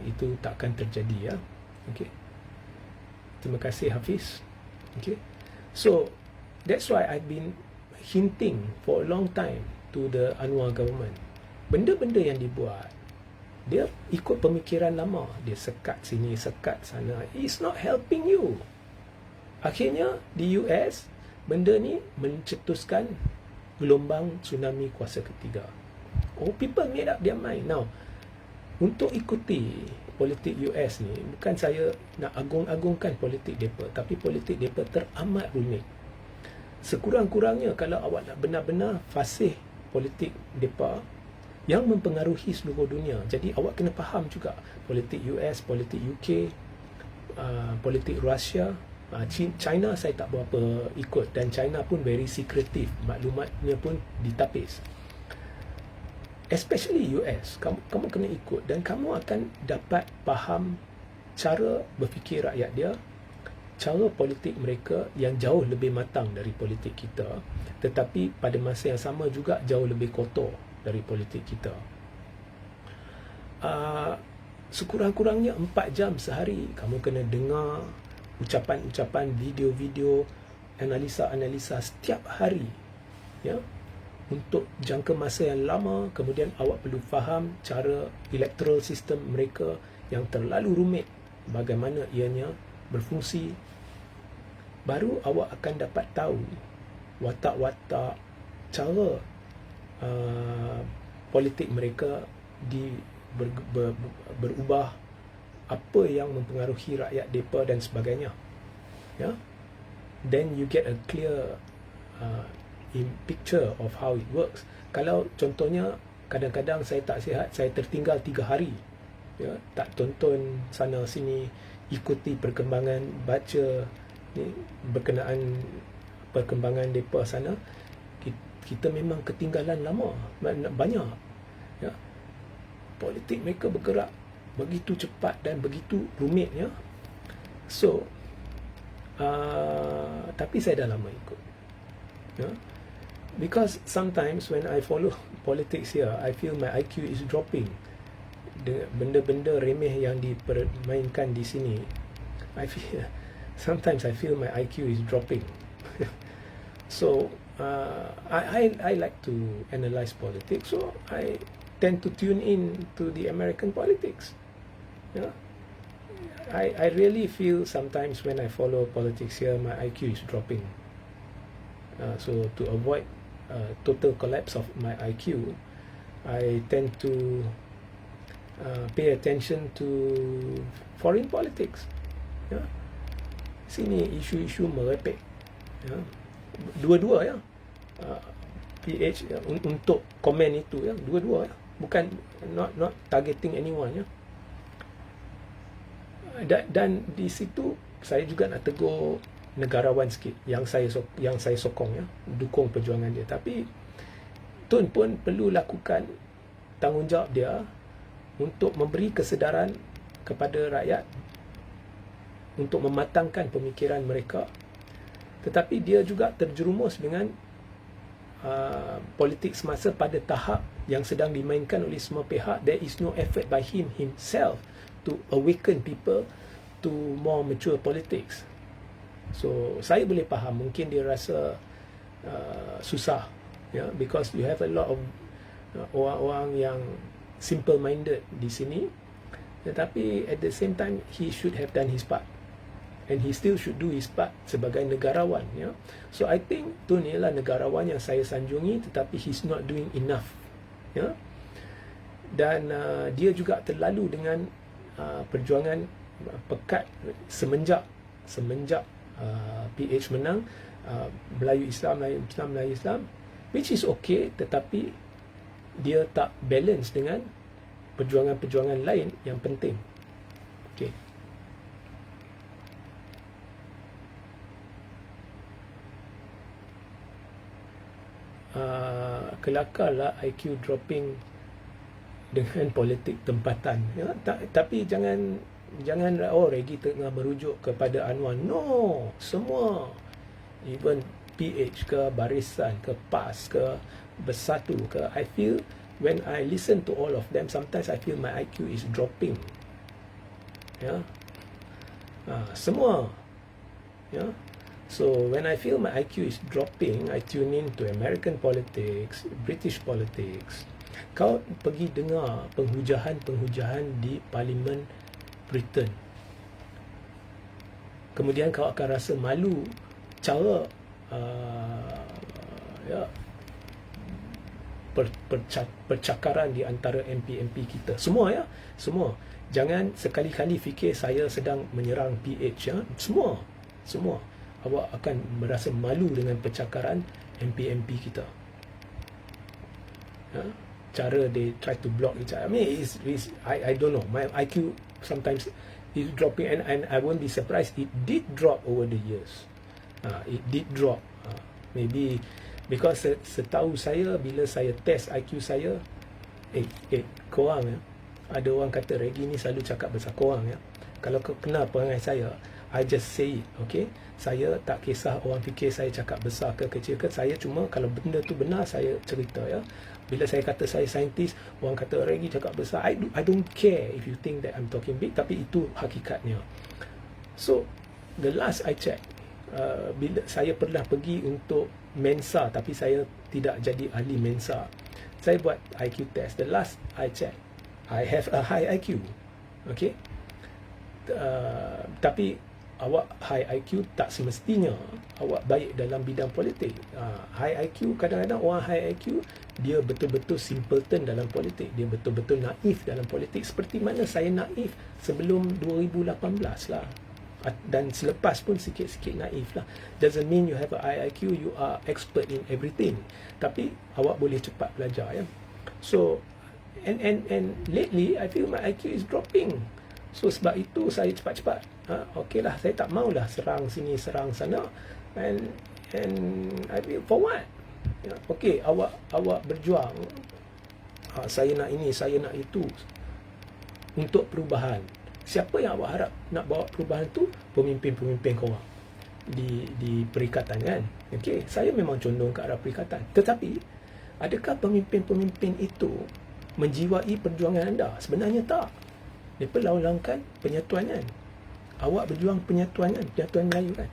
itu takkan terjadi ya. Okay. Terima kasih Hafiz. Okay. So, that's why I've been hinting for a long time to the Anwar government. Benda-benda yang dibuat, dia ikut pemikiran lama. Dia sekat sini, sekat sana. It's not helping you. Akhirnya, di US, benda ni mencetuskan gelombang tsunami kuasa ketiga. Oh, people made up their mind. Now, untuk ikuti politik US ni, bukan saya nak agung-agungkan politik mereka, tapi politik mereka teramat rumit. Sekurang-kurangnya, kalau awak nak benar-benar fasih politik mereka yang mempengaruhi seluruh dunia. Jadi awak kena faham juga politik US, politik UK, politik Rusia. China saya tak berapa ikut, dan China pun very secretive, maklumatnya pun ditapis. Especially US, kamu kena ikut dan kamu akan dapat faham cara berfikir rakyat dia, cara politik mereka yang jauh lebih matang dari politik kita, tetapi pada masa yang sama juga jauh lebih kotor dari politik kita. Sekurang-kurangnya 4 jam sehari kamu kena dengar ucapan-ucapan, video-video, analisa-analisa setiap hari, ya, untuk jangka masa yang lama. Kemudian awak perlu faham cara electoral system mereka yang terlalu rumit, bagaimana ianya berfungsi. Baru awak akan dapat tahu watak-watak, cara politik mereka berubah, apa yang mempengaruhi rakyat mereka dan sebagainya. Ya, then you get a clear picture of how it works. Kalau contohnya kadang-kadang saya tak sihat, saya tertinggal 3 hari, ya, tak tonton sana sini, ikuti perkembangan, baca ni berkenaan perkembangan mereka sana, kita memang ketinggalan lama, banyak, ya. Politik mereka bergerak begitu cepat dan begitu rumit, ya. So tapi saya dah lama ikut, ya. Because sometimes when I follow politics here, I feel my IQ is dropping. Benda-benda remeh yang dipermainkan di sini, sometimes I feel my IQ is dropping. So I like to analyze politics, so I tend to tune in to the American politics. Yeah, I really feel sometimes when I follow politics here, my IQ is dropping. So to avoid total collapse of my IQ, I tend to pay attention to foreign politics. Ya. Sini isu-isu merepek. Ya. Dua-dua ya. PH ya, untuk komen itu ya, dua-dua ya. Bukan not targeting anyone ya. Dan di situ saya juga nak tegur negarawan sikit yang saya sokong ya, dukung perjuangan dia. Tapi Tun pun perlu lakukan tanggungjawab dia untuk memberi kesedaran kepada rakyat untuk mematangkan pemikiran mereka. Tetapi dia juga terjerumus dengan politik semasa pada tahap yang sedang dimainkan oleh semua pihak. There is no effort by him himself to awaken people to more mature politics. So saya boleh faham mungkin dia rasa susah, ya, because you have a lot of orang-orang yang simple minded di sini. Tetapi at the same time he should have done his part, and he still should do his part sebagai negarawan, ya. So I think Tun ialah negarawan yang saya sanjungi, tetapi he's not doing enough, ya. Dan dia juga terlalu dengan perjuangan pekat semenjak PH menang, Melayu Islam, which is okay, tetapi dia tak balance dengan perjuangan-perjuangan lain yang penting. Okay. Kelakarlah IQ dropping dengan politik tempatan, ya. Tapi jangan Regi tengah merujuk kepada Anwar. No, semua, even PH ke, Barisan ke, PAS ke, Bersatu ke, I feel when I listen to all of them, sometimes I feel my IQ is dropping. Ya, semua, ya. So when I feel my IQ is dropping, I tune in to American politics, British politics. Kau pergi dengar penghujahan di Parlimen Britain, kemudian kau akan rasa malu cara percakaran di antara MP kita. Semua ya, semua. Jangan sekali-kali fikir saya sedang menyerang PH, ya. Semua. Awak akan merasa malu dengan percakaran MP kita. Ya. Cara they try to block each other. I mean, I don't know. My IQ sometimes is dropping, and I won't be surprised it did drop over the years. It did drop. Maybe because setahu saya, bila saya test IQ saya, korang ya, ada orang kata Regi ni selalu cakap besar korang ya. Kalau kau kenal perangai saya, I just say it, okay? Saya tak kisah orang fikir saya cakap besar ke kecil ke. Saya cuma kalau benda tu benar, saya cerita ya. Bila saya kata saya saintis, orang kata Regi cakap besar, I don't care if you think that I'm talking big, tapi itu hakikatnya. So the last I check, bila saya pernah pergi untuk Mensa, tapi saya tidak jadi ahli Mensa, saya buat IQ test. The last I check, I have a high IQ, okay? Tapi awak high IQ tak semestinya awak baik dalam bidang politik. High IQ, kadang-kadang orang high IQ dia betul-betul simpleton dalam politik, dia betul-betul naif dalam politik, seperti mana saya naif sebelum 2018 lah, dan selepas pun sikit-sikit naif lah. Doesn't mean you have a high IQ you are expert in everything, tapi awak boleh cepat belajar, ya. So and lately I feel my IQ is dropping. So sebab itu saya cepat-cepat, okeylah, saya tak maulah serang sini serang sana, and I feel for what? Ya, okey, awak berjuang, saya nak ini, saya nak itu, untuk perubahan. Siapa yang awak harap nak bawa perubahan tu? Pemimpin-pemimpin korang di perikatan, kan? Okey, saya memang condong ke arah perikatan, tetapi Adakah pemimpin-pemimpin itu menjiwai perjuangan anda? Sebenarnya tak. Mereka lawan-lawankan penyatuan kan. Awak berjuang penyatuan kan, penyatuan Melayu kan.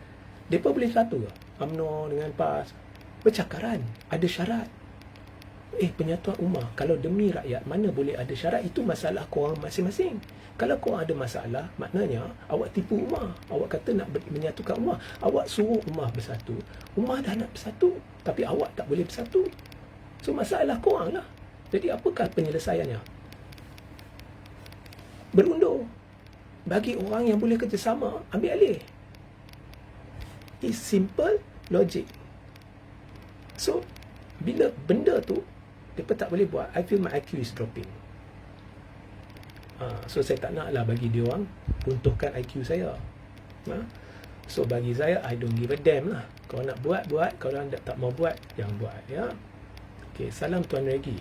Mereka boleh satu ke? UMNO dengan PAS. Bercakaran, ada syarat. Penyatuan ummah, kalau demi rakyat, mana boleh ada syarat? Itu masalah korang masing-masing. Kalau korang ada masalah, maknanya awak tipu ummah. Awak kata nak menyatukan ummah. Awak suruh ummah bersatu. Ummah dah nak bersatu, tapi awak tak boleh bersatu. So, masalah korang lah. Jadi, apakah penyelesaiannya? Berundur. Bagi orang yang boleh kerjasama, ambil alih. It's simple logic. So, bila benda tu mereka tak boleh buat, I feel my IQ is dropping. So, saya tak nak lah bagi dia orang runtuhkan IQ saya. So, bagi saya, I don't give a damn lah. Kalau nak buat, buat. Kalau anda tak mau buat, jangan buat. Ya. Okay, salam Tuan Regi.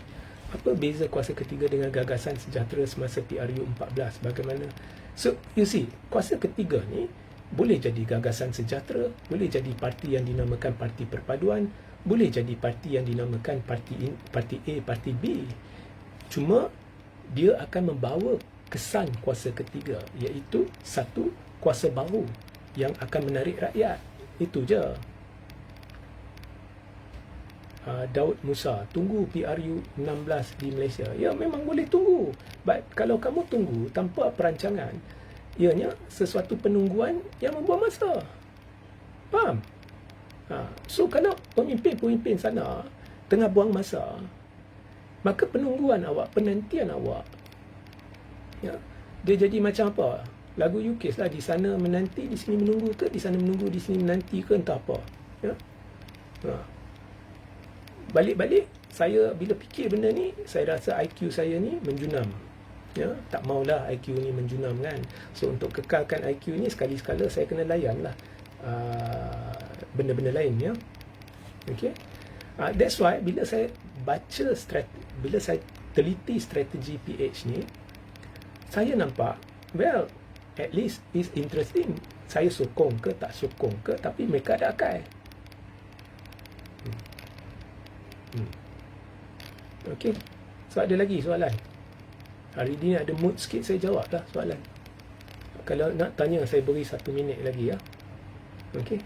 Apa beza kuasa ketiga dengan gagasan sejahtera semasa PRU 14? Bagaimana? So, you see, kuasa ketiga ni boleh jadi gagasan sejahtera, boleh jadi parti yang dinamakan Parti Perpaduan, boleh jadi parti yang dinamakan parti A, parti B. Cuma dia akan membawa kesan kuasa ketiga, iaitu satu kuasa baru yang akan menarik rakyat. Itu je. Daud Musa, tunggu PRU 16 di Malaysia. Ya, memang boleh tunggu. But kalau kamu tunggu tanpa perancangan, ianya sesuatu penungguan yang membuang masa. Faham? So, kalau pemimpin-pemimpin sana tengah buang masa, maka penungguan awak, penantian awak, ya, dia jadi macam apa? Lagu UKIS lah, di sana menanti, di sini menunggu ke, di sana menunggu, di sini menanti ke, entah apa. Ya? Balik-balik, saya bila fikir benda ni, saya rasa IQ saya ni menjunam. Ya, tak maulah IQ ni menjunam kan. So, untuk kekalkan IQ ni, sekali-sekala saya kena layan lah benda-benda lain, ya. Okay. That's why bila saya baca bila saya teliti strategi PH ni, saya nampak, well, at least it's interesting. Saya sokong ke tak sokong ke, tapi mereka ada akal. Okay. So, ada lagi soalan? Hari ni ada mood sikit, saya jawab lah soalan. Kalau nak tanya, saya beri 1 minit lagi, ya. Okay.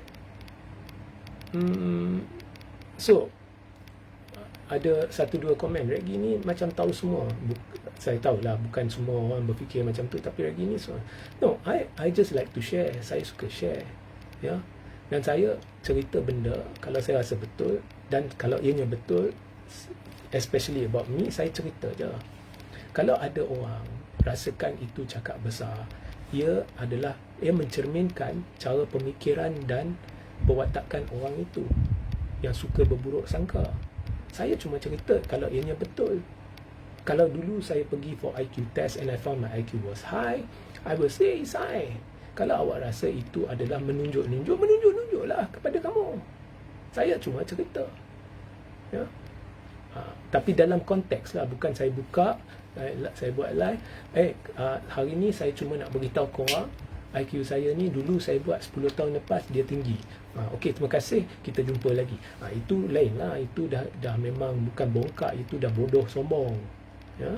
So, ada 1-2 komen. Regi ni macam tahu semua. Saya tahulah bukan semua orang berfikir macam tu, tapi Regi ni semua. No, I just like to share. Saya suka share. Ya. Dan saya cerita benda kalau saya rasa betul, dan kalau ianya betul, especially about me, saya cerita je. Kalau ada orang rasakan itu cakap besar, ia mencerminkan cara pemikiran dan perwatakan orang itu yang suka berburuk sangka. Saya cuma cerita kalau ianya betul. Kalau dulu saya pergi for IQ test and I found my IQ was high, I will say it's high. Kalau awak rasa itu adalah menunjuklah kepada kamu. Saya cuma cerita. Ya. Tapi dalam konteks lah, bukan saya buka, saya buat live, hari ni saya cuma nak beritahu korang, IQ saya ni dulu saya buat 10 tahun lepas dia tinggi. Okey, terima kasih, kita jumpa lagi. Itu lain lah, itu dah memang bukan bongkak, itu dah bodoh sombong. Ya.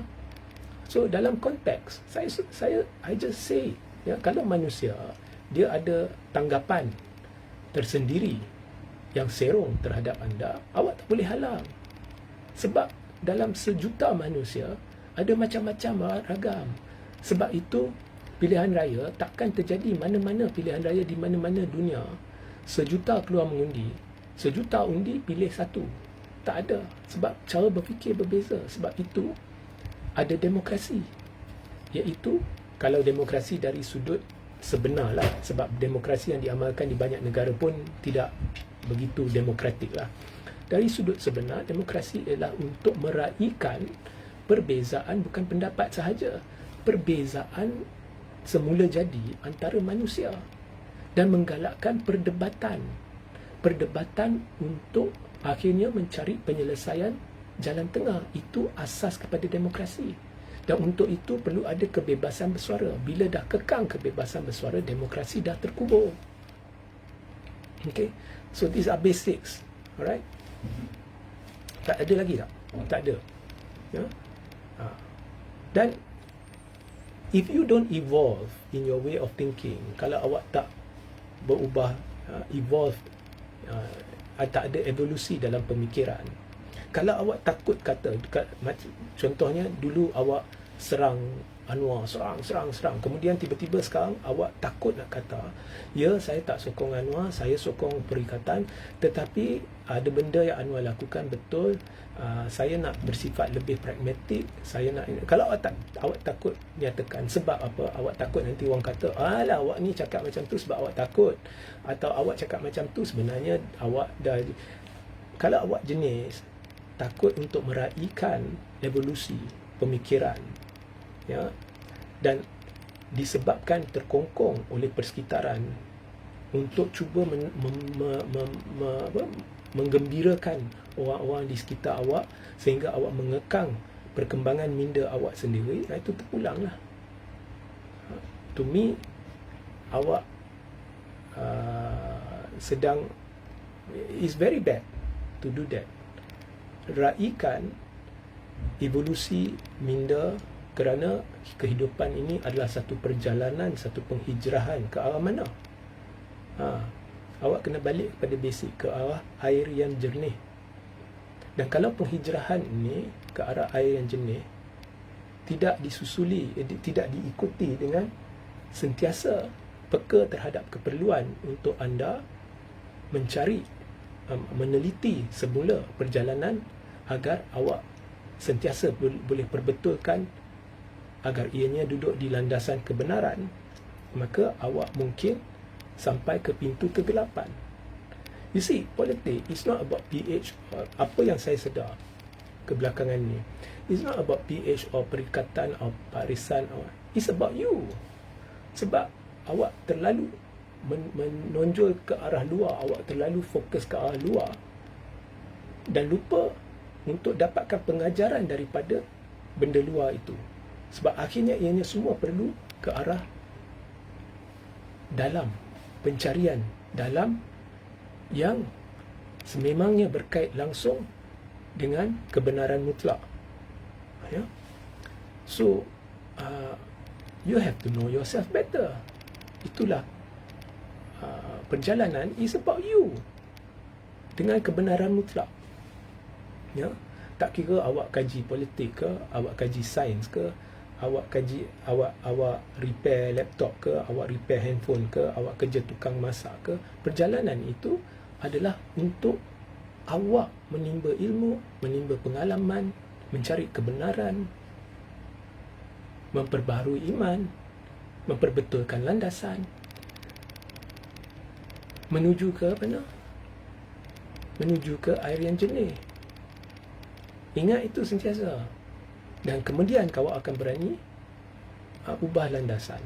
So, dalam konteks, I just say, ya, kalau manusia, dia ada tanggapan tersendiri yang serong terhadap anda, awak tak boleh halang. Sebab dalam sejuta manusia, ada macam-macam ragam. Sebab itu, pilihan raya takkan terjadi mana-mana pilihan raya di mana-mana dunia. Sejuta keluar mengundi, sejuta undi pilih satu. Tak ada. Sebab cara berfikir berbeza. Sebab itu, ada demokrasi. Iaitu, kalau demokrasi dari sudut sebenar lah. Sebab demokrasi yang diamalkan di banyak negara pun tidak begitu demokratik lah. Dari sudut sebenar, demokrasi ialah untuk meraihkan perbezaan bukan pendapat sahaja. Perbezaan semula jadi antara manusia dan menggalakkan perdebatan. Perdebatan untuk akhirnya mencari penyelesaian jalan tengah. Itu asas kepada demokrasi. Dan untuk itu perlu ada kebebasan bersuara. Bila dah kekang kebebasan bersuara, demokrasi dah terkubur. Okay? So these are basics. Alright? Tak ada lagi tak? Tak ada. Ya? Dan if you don't evolve in your way of thinking, kalau awak tak berubah, evolve, tak ada evolusi dalam pemikiran, kalau awak takut kata, contohnya dulu awak serang Anwar, serang, kemudian tiba-tiba sekarang awak takut nak kata, ya saya tak sokong Anwar, saya sokong perikatan, tetapi ada benda yang Anwar lakukan betul, saya nak bersifat lebih pragmatik, saya nak, kalau awak takut nyatakan sebab apa, awak takut nanti orang kata, alah awak ni cakap macam tu sebab awak takut, atau awak cakap macam tu sebenarnya awak dah, kalau awak jenis takut untuk meraihkan evolusi pemikiran, ya, dan disebabkan terkongkong oleh persekitaran untuk cuba menggembirakan orang-orang di sekitar awak sehingga awak mengekang perkembangan minda awak sendiri, itu terpulanglah. To me, awak sedang, is very bad to do that. Raikan evolusi minda, kerana kehidupan ini adalah satu perjalanan, satu penghijrahan ke arah mana? Awak kena balik kepada basic, ke arah air yang jernih. Dan kalau penghijrahan ini ke arah air yang jernih tidak disusuli, tidak diikuti dengan sentiasa peka terhadap keperluan untuk anda mencari, meneliti semula perjalanan agar awak sentiasa boleh perbetulkan agar ianya duduk di landasan kebenaran, maka awak mungkin sampai ke pintu kegelapan. You see, politik is not about PH. Apa yang saya sedar kebelakangan ni, it's not about PH or perikatan or barisan, it's about you. Sebab awak terlalu menonjol ke arah luar, awak terlalu fokus ke arah luar dan lupa untuk dapatkan pengajaran daripada benda luar itu. Sebab akhirnya ianya semua perlu ke arah dalam, pencarian dalam yang sememangnya berkait langsung dengan kebenaran mutlak. Ya? So, you have to know yourself better. Itulah perjalanan is about you dengan kebenaran mutlak. Ya? Tak kira awak kaji politik ke, awak kaji sains ke, awak kaji, awak repair laptop ke, awak repair handphone ke, awak kerja tukang masak ke, perjalanan itu adalah untuk awak menimba ilmu, menimba pengalaman, mencari kebenaran, memperbaharui iman, memperbetulkan landasan, menuju ke mana? Menuju ke air yang jernih. Ingat itu sentiasa. Dan kemudian kau akan berani ubah landasan.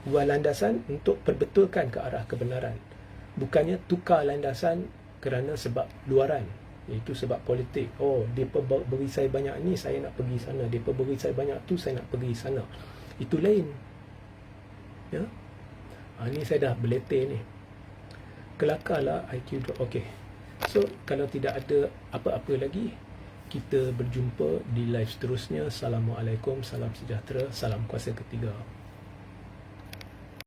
Ubah landasan untuk perbetulkan ke arah kebenaran. Bukannya tukar landasan kerana sebab luaran, iaitu sebab politik. Oh, mereka beri saya banyak ni, saya nak pergi sana. Mereka beri saya banyak tu, saya nak pergi sana. Itu lain. Ya? Ni saya dah berletih ni. Kelakarlah IQ drop. Okey. So, kalau tidak ada apa-apa lagi, kita berjumpa di live seterusnya. Assalamualaikum, salam sejahtera, salam kuasa ketiga.